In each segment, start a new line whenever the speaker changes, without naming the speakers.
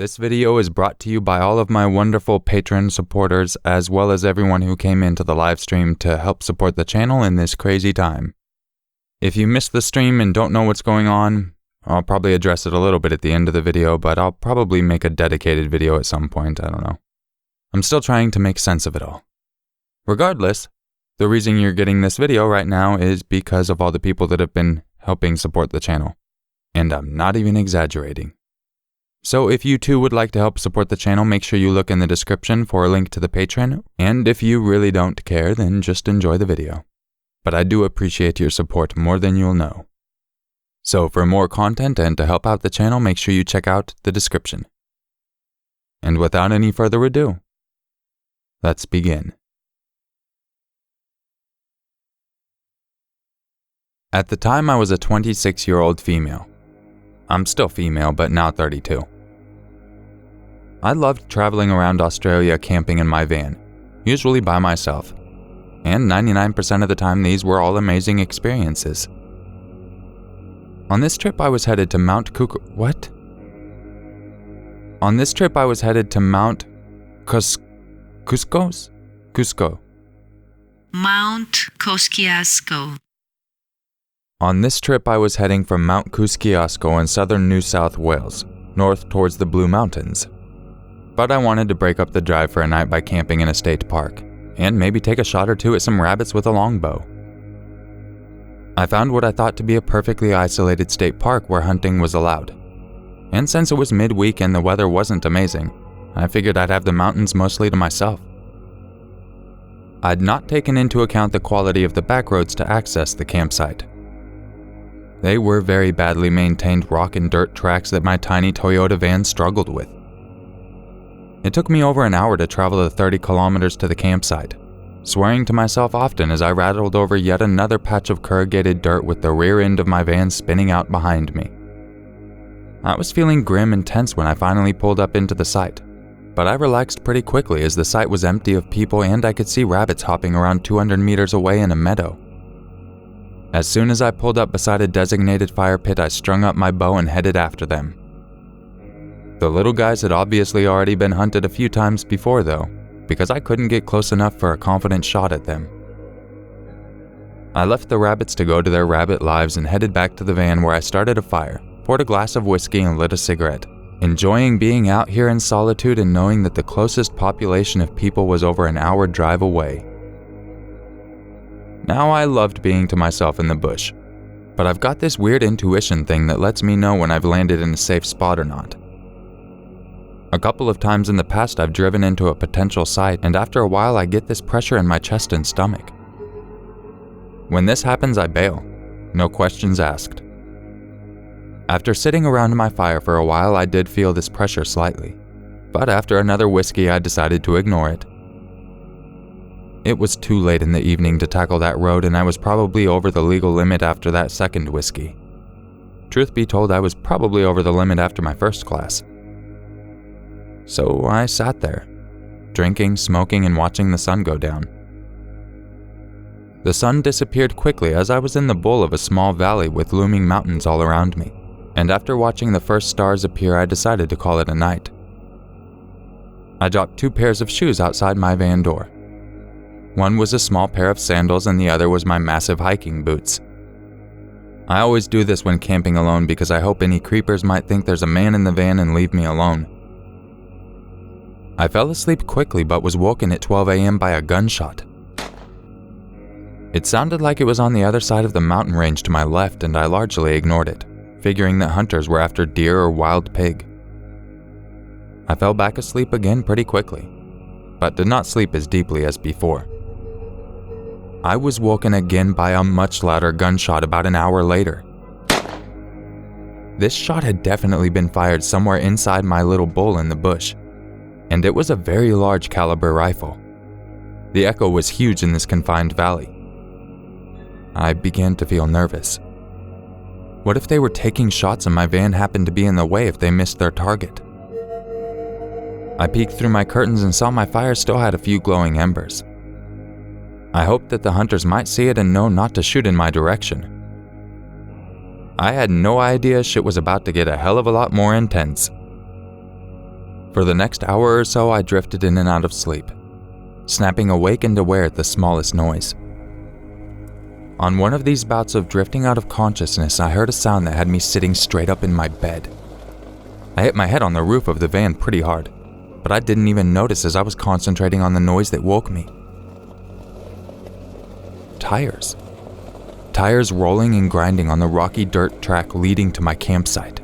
This video is brought to you by all of my wonderful Patreon supporters, as well as everyone who came into the live stream to help support the channel in this crazy time. If you missed the stream and don't know what's going on, I'll probably address it a little bit at the end of the video, but I'll probably make a dedicated video at some point, I don't know. I'm still trying to make sense of it all. Regardless, the reason you're getting this video right now is because of all the people that have been helping support the channel. And I'm not even exaggerating. So if you too would like to help support the channel, make sure you look in the description for a link to the Patreon. And if you really don't care, then just enjoy the video. But I do appreciate your support more than you'll know. So for more content and to help out the channel, make sure you check out the description. And without any further ado, let's begin. At the time, I was a 26-year-old female. I'm still female, but now 32. I loved traveling around Australia camping in my van, usually by myself. And 99% of the time, these were all amazing experiences. On this trip, I was headed to Mount Cusco.
Mount Kosciuszko.
On this trip, I was heading from Mount Kosciuszko in southern New South Wales, north towards the Blue Mountains. But I wanted to break up the drive for a night by camping in a state park, and maybe take a shot or two at some rabbits with a longbow. I found what I thought to be a perfectly isolated state park where hunting was allowed. And since it was midweek and the weather wasn't amazing, I figured I'd have the mountains mostly to myself. I'd not taken into account the quality of the back roads to access the campsite. They were very badly maintained rock and dirt tracks that my tiny Toyota van struggled with. It took me over an hour to travel the 30 kilometers to the campsite, swearing to myself often as I rattled over yet another patch of corrugated dirt with the rear end of my van spinning out behind me. I was feeling grim and tense when I finally pulled up into the site, but I relaxed pretty quickly as the site was empty of people and I could see rabbits hopping around 200 meters away in a meadow. As soon as I pulled up beside a designated fire pit, I strung up my bow and headed after them. The little guys had obviously already been hunted a few times before though, because I couldn't get close enough for a confident shot at them. I left the rabbits to go to their rabbit lives and headed back to the van where I started a fire, poured a glass of whiskey and lit a cigarette, enjoying being out here in solitude and knowing that the closest population of people was over an hour drive away. Now I loved being to myself in the bush, but I've got this weird intuition thing that lets me know when I've landed in a safe spot or not. A couple of times in the past I've driven into a potential site, and after a while I get this pressure in my chest and stomach. When this happens, I bail, no questions asked. After sitting around my fire for a while, I did feel this pressure slightly, but after another whiskey I decided to ignore it. It was too late in the evening to tackle that road, and I was probably over the legal limit after that second whiskey. Truth be told, I was probably over the limit after my first glass. So I sat there, drinking, smoking, and watching the sun go down. The sun disappeared quickly as I was in the bowl of a small valley with looming mountains all around me, and after watching the first stars appear, I decided to call it a night. I dropped 2 pairs of shoes outside my van door. One was a small pair of sandals and the other was my massive hiking boots. I always do this when camping alone because I hope any creepers might think there's a man in the van and leave me alone. I fell asleep quickly but was woken at 12 a.m. by a gunshot. It sounded like it was on the other side of the mountain range to my left, and I largely ignored it, figuring that hunters were after deer or wild pig. I fell back asleep again pretty quickly, but did not sleep as deeply as before. I was woken again by a much louder gunshot about an hour later. This shot had definitely been fired somewhere inside my little bowl in the bush, and it was a very large caliber rifle. The echo was huge in this confined valley. I began to feel nervous. What if they were taking shots and my van happened to be in the way if they missed their target? I peeked through my curtains and saw my fire still had a few glowing embers. I hoped that the hunters might see it and know not to shoot in my direction. I had no idea shit was about to get a hell of a lot more intense. For the next hour or so, I drifted in and out of sleep, snapping awake and aware at the smallest noise. On one of these bouts of drifting out of consciousness, I heard a sound that had me sitting straight up in my bed. I hit my head on the roof of the van pretty hard, but I didn't even notice as I was concentrating on the noise that woke me. Tires. Tires rolling and grinding on the rocky dirt track leading to my campsite.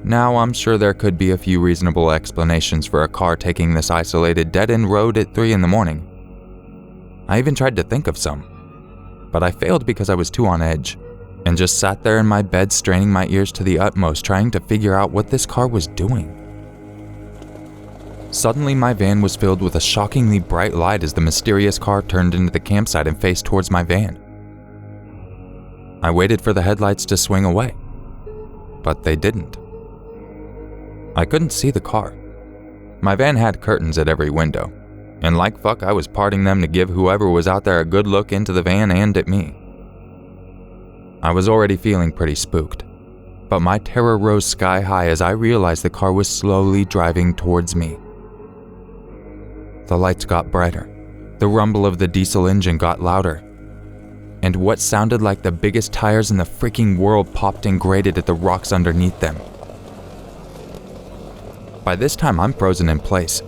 Now, I'm sure there could be a few reasonable explanations for a car taking this isolated dead-end road at 3 a.m. I even tried to think of some, but I failed because I was too on edge, and just sat there in my bed straining my ears to the utmost trying to figure out what this car was doing. Suddenly, my van was filled with a shockingly bright light as the mysterious car turned into the campsite and faced towards my van. I waited for the headlights to swing away, but they didn't. I couldn't see the car. My van had curtains at every window, and like fuck I was parting them to give whoever was out there a good look into the van and at me. I was already feeling pretty spooked, but my terror rose sky high as I realized the car was slowly driving towards me. The lights got brighter, the rumble of the diesel engine got louder, and what sounded like the biggest tires in the freaking world popped and grated at the rocks underneath them. By this time, I'm frozen in place,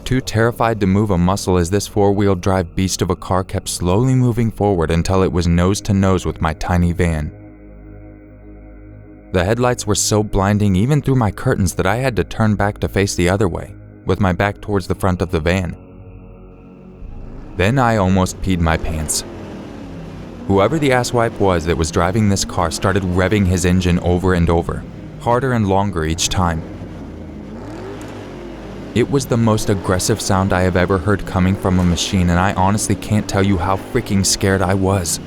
too terrified to move a muscle as this four-wheel drive beast of a car kept slowly moving forward until it was nose to nose with my tiny van. The headlights were so blinding even through my curtains that I had to turn back to face the other way, with my back towards the front of the van. Then I almost peed my pants. Whoever the asswipe was that was driving this car started revving his engine over and over, harder and longer each time. It was the most aggressive sound I have ever heard coming from a machine, and I honestly can't tell you how freaking scared I was.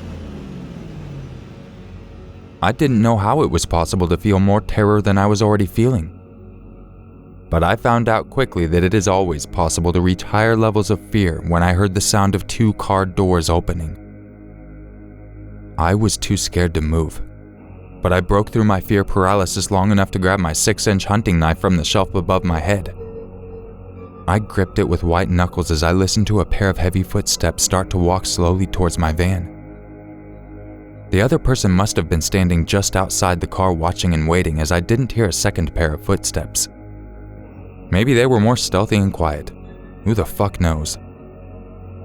I didn't know how it was possible to feel more terror than I was already feeling. But I found out quickly that it is always possible to reach higher levels of fear when I heard the sound of 2 car doors opening. I was too scared to move, but I broke through my fear paralysis long enough to grab my 6-inch hunting knife from the shelf above my head. I gripped it with white knuckles as I listened to a pair of heavy footsteps start to walk slowly towards my van. The other person must have been standing just outside the car watching and waiting, as I didn't hear a second pair of footsteps. Maybe they were more stealthy and quiet. Who the fuck knows?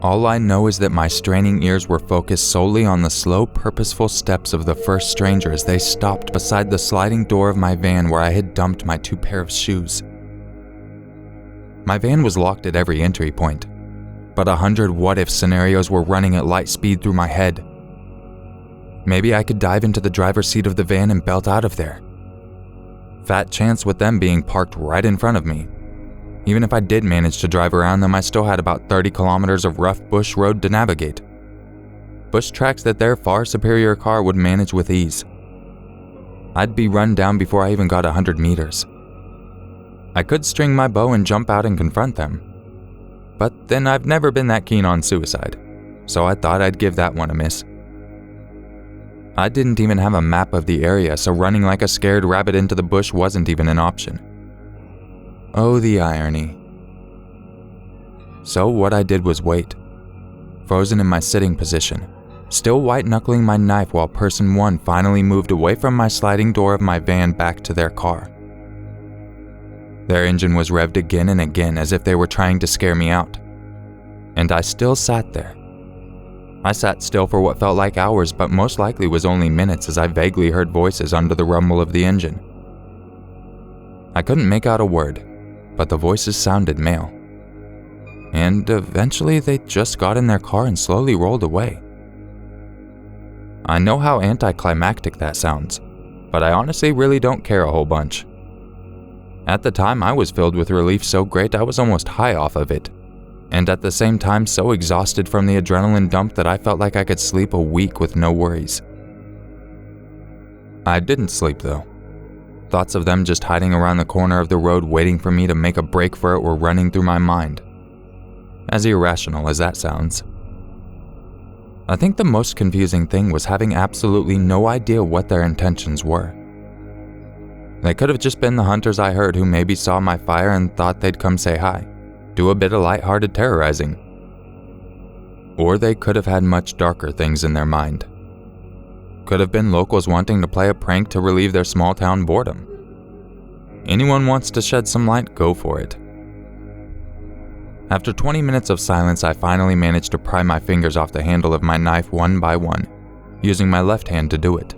All I know is that my straining ears were focused solely on the slow, purposeful steps of the first stranger as they stopped beside the sliding door of my van where I had dumped my 2 pair of shoes. My van was locked at every entry point, but 100 what-if scenarios were running at light speed through my head. Maybe I could dive into the driver's seat of the van and belt out of there. Fat chance with them being parked right in front of me. Even if I did manage to drive around them, I still had about 30 kilometers of rough bush road to navigate. Bush tracks that their far superior car would manage with ease. I'd be run down before I even got 100 meters. I could string my bow and jump out and confront them. But then I've never been that keen on suicide, so I thought I'd give that one a miss. I didn't even have a map of the area, so running like a scared rabbit into the bush wasn't even an option. Oh, the irony. So what I did was wait, frozen in my sitting position, still white-knuckling my knife while person 1 finally moved away from my sliding door of my van back to their car. Their engine was revved again and again as if they were trying to scare me out. And I still sat there. I sat still for what felt like hours, but most likely was only minutes as I vaguely heard voices under the rumble of the engine. I couldn't make out a word, but the voices sounded male. And eventually they just got in their car and slowly rolled away. I know how anticlimactic that sounds, but I honestly really don't care a whole bunch. At the time, I was filled with relief so great I was almost high off of it, and at the same time so exhausted from the adrenaline dump that I felt like I could sleep a week with no worries. I didn't sleep though. Thoughts of them just hiding around the corner of the road waiting for me to make a break for it were running through my mind. As irrational as that sounds. I think the most confusing thing was having absolutely no idea what their intentions were. They could have just been the hunters I heard who maybe saw my fire and thought they'd come say hi, do a bit of lighthearted terrorizing. Or they could have had much darker things in their mind. Could have been locals wanting to play a prank to relieve their small town boredom. Anyone wants to shed some light, go for it. After 20 minutes of silence, I finally managed to pry my fingers off the handle of my knife one by one, using my left hand to do it.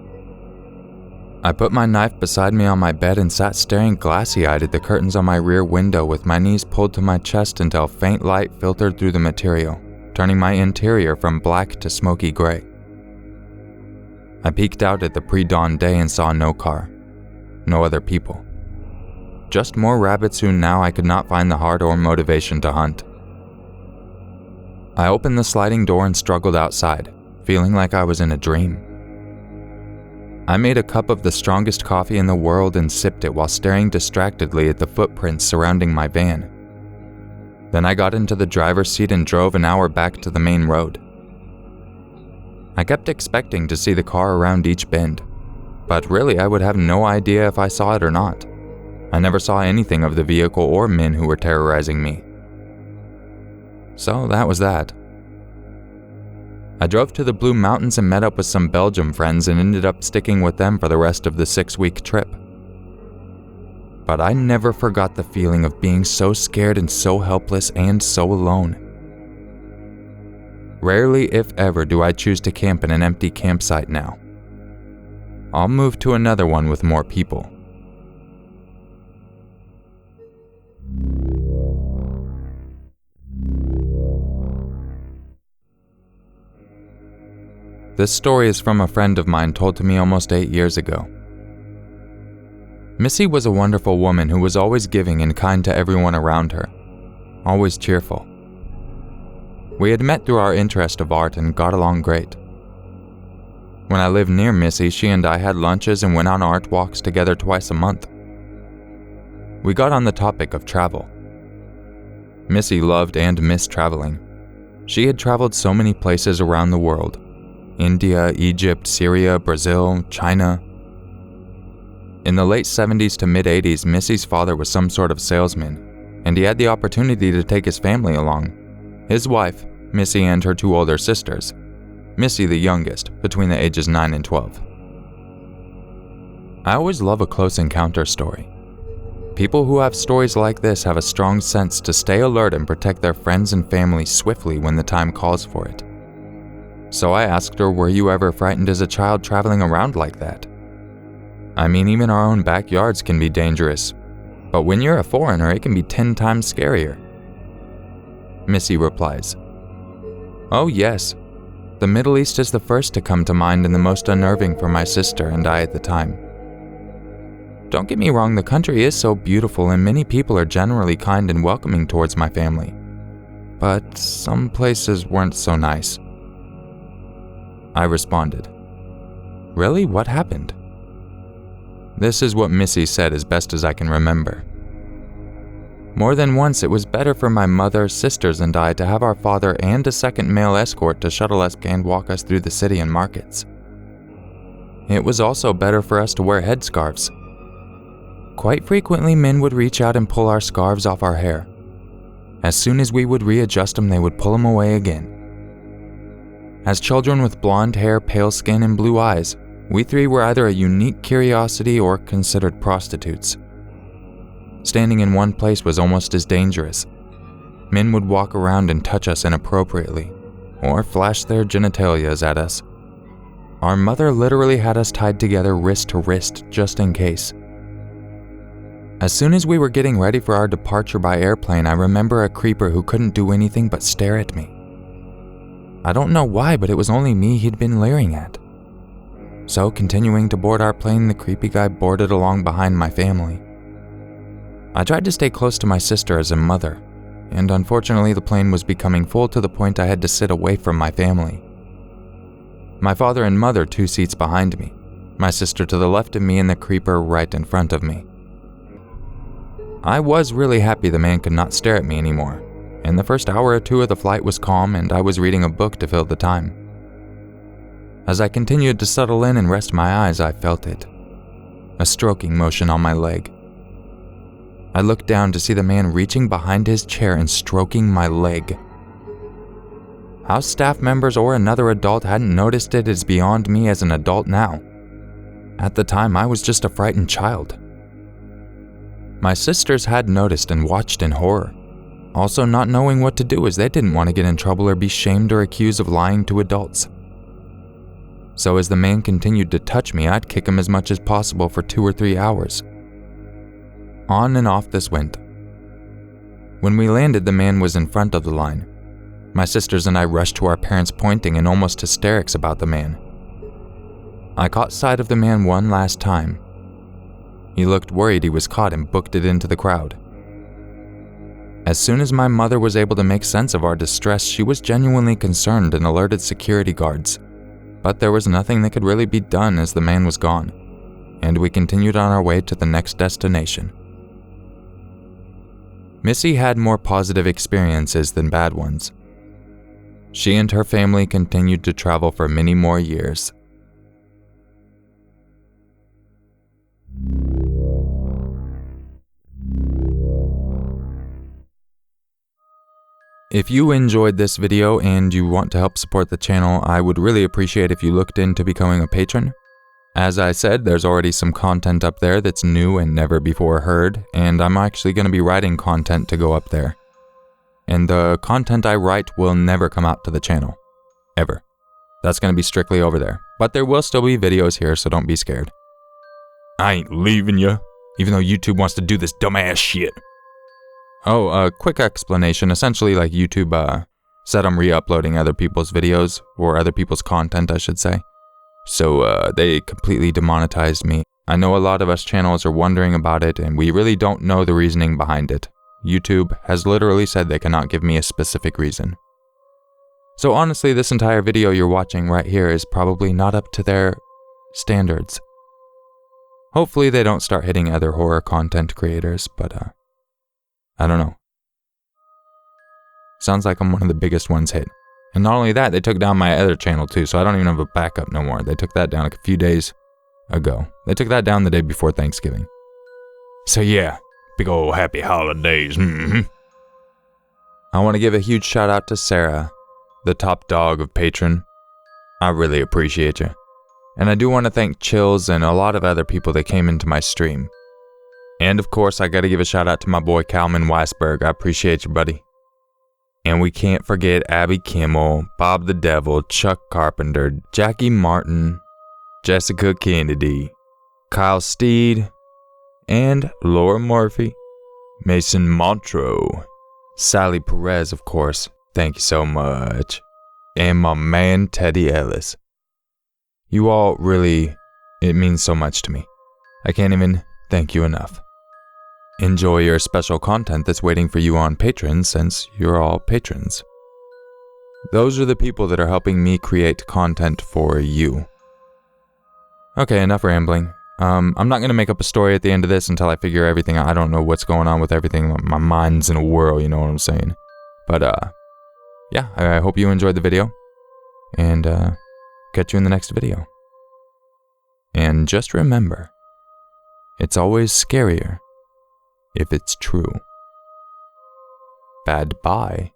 I put my knife beside me on my bed and sat staring glassy-eyed at the curtains on my rear window with my knees pulled to my chest until faint light filtered through the material, turning my interior from black to smoky gray. I peeked out at the pre-dawn day and saw no car, no other people. Just more rabbits who now I could not find the heart or motivation to hunt. I opened the sliding door and struggled outside, feeling like I was in a dream. I made a cup of the strongest coffee in the world and sipped it while staring distractedly at the footprints surrounding my van. Then I got into the driver's seat and drove an hour back to the main road. I kept expecting to see the car around each bend, but really I would have no idea if I saw it or not. I never saw anything of the vehicle or men who were terrorizing me. So that was that. I drove to the Blue Mountains and met up with some Belgium friends and ended up sticking with them for the rest of the 6-week trip. But I never forgot the feeling of being so scared and so helpless and so alone. Rarely, if ever, do I choose to camp in an empty campsite now. I'll move to another one with more people. This story is from a friend of mine told to me almost 8 years ago. Missy was a wonderful woman who was always giving and kind to everyone around her, always cheerful. We had met through our interest of art and got along great. When I lived near Missy, she and I had lunches and went on art walks together twice a month. We got on the topic of travel. Missy loved and missed traveling. She had traveled so many places around the world: India, Egypt, Syria, Brazil, China. In the late 70s to mid-80s, Missy's father was some sort of salesman, and he had the opportunity to take his family along. His wife, Missy, and her 2 older sisters, Missy the youngest, between the ages 9 and 12. I always love a close encounter story. People who have stories like this have a strong sense to stay alert and protect their friends and family swiftly when the time calls for it. So I asked her, were you ever frightened as a child traveling around like that? I mean, even our own backyards can be dangerous, but when you're a foreigner, it can be 10 times scarier. Missy replies, "Oh yes, the Middle East is the first to come to mind and the most unnerving for my sister and I at the time. Don't get me wrong, the country is so beautiful and many people are generally kind and welcoming towards my family, but some places weren't so nice." I responded, "Really? What happened?" This is what Missy said as best as I can remember. "More than once, it was better for my mother, sisters, and I to have our father and a second male escort to shuttle us and walk us through the city and markets. It was also better for us to wear headscarves. Quite frequently, men would reach out and pull our scarves off our hair. As soon as we would readjust them, they would pull them away again. As children with blonde hair, pale skin, and blue eyes, we 3 were either a unique curiosity or considered prostitutes. Standing in one place was almost as dangerous. Men would walk around and touch us inappropriately, or flash their genitalias at us. Our mother literally had us tied together wrist to wrist just in case. As soon as we were getting ready for our departure by airplane, I remember a creeper who couldn't do anything but stare at me. I don't know why, but it was only me he'd been leering at. So, continuing to board our plane, the creepy guy boarded along behind my family. I tried to stay close to my sister as a mother, and unfortunately the plane was becoming full to the point I had to sit away from my family. My father and mother 2 seats behind me, my sister to the left of me and the creeper right in front of me. I was really happy the man could not stare at me anymore, and the first hour or 2 of the flight was calm and I was reading a book to fill the time. As I continued to settle in and rest my eyes, I felt it. a stroking motion on my leg. I looked down to see the man reaching behind his chair and stroking my leg. How staff members or another adult hadn't noticed it is beyond me as an adult now. At the time, I was just a frightened child. My sisters had noticed and watched in horror, also not knowing what to do as they didn't want to get in trouble or be shamed or accused of lying to adults. So as the man continued to touch me, I'd kick him as much as possible for 2 or 3 hours. On and off this went. When we landed, the man was in front of the line. My sisters and I rushed to our parents, pointing in almost hysterics about the man. I caught sight of the man one last time. He looked worried he was caught and booked it into the crowd. As soon as my mother was able to make sense of our distress, she was genuinely concerned and alerted security guards. But there was nothing that could really be done as the man was gone, and we continued on our way to the next destination. Missy had more positive experiences than bad ones. She and her family continued to travel for many more years. If you enjoyed this video and you want to help support the channel, I would really appreciate if you looked into becoming a patron. As I said, there's already some content up there that's new and never before heard, and I'm actually going to be writing content to go up there. And the content I write will never come out to the channel. Ever. That's going to be strictly over there. But there will still be videos here, so don't be scared. I ain't leaving you, even though YouTube wants to do this dumbass shit. Oh, a quick explanation. Essentially, like YouTube said I'm re-uploading other people's videos, or other people's content, I should say. So they completely demonetized me. I know a lot of us channels are wondering about it, and we really don't know the reasoning behind it. YouTube has literally said they cannot give me a specific reason. So honestly, this entire video you're watching right here is probably not up to their standards. Hopefully they don't start hitting other horror content creators, but I don't know. Sounds like I'm one of the biggest ones hit. And not only that, they took down my other channel too, so I don't even have a backup no more. They took that down a few days ago. They took that down the day before Thanksgiving. So yeah, big ol' happy holidays. I want to give a huge shout out to Sarah, the top dog of Patron. I really appreciate you. And I do want to thank Chills and a lot of other people that came into my stream. And of course, I gotta give a shout out to my boy Calvin Weisberg. I appreciate you, buddy. And we can't forget Abby Kimmel, Bob the Devil, Chuck Carpenter, Jackie Martin, Jessica Kennedy, Kyle Steed, and Laura Murphy, Mason Montreux, Sally Perez, of course. Thank you so much. And my man Teddy Ellis. You all really, it means so much to me. I can't even thank you enough. Enjoy your special content that's waiting for you on Patreon, since you're all patrons. Those are the people that are helping me create content for you. Okay, enough rambling. I'm not going to make up a story at the end of this until I figure everything out. I don't know what's going on with everything. My mind's in a whirl, you know what I'm saying? But, yeah, I hope you enjoyed the video. And, catch you in the next video. And just remember, it's always scarier if it's true. Bad bye.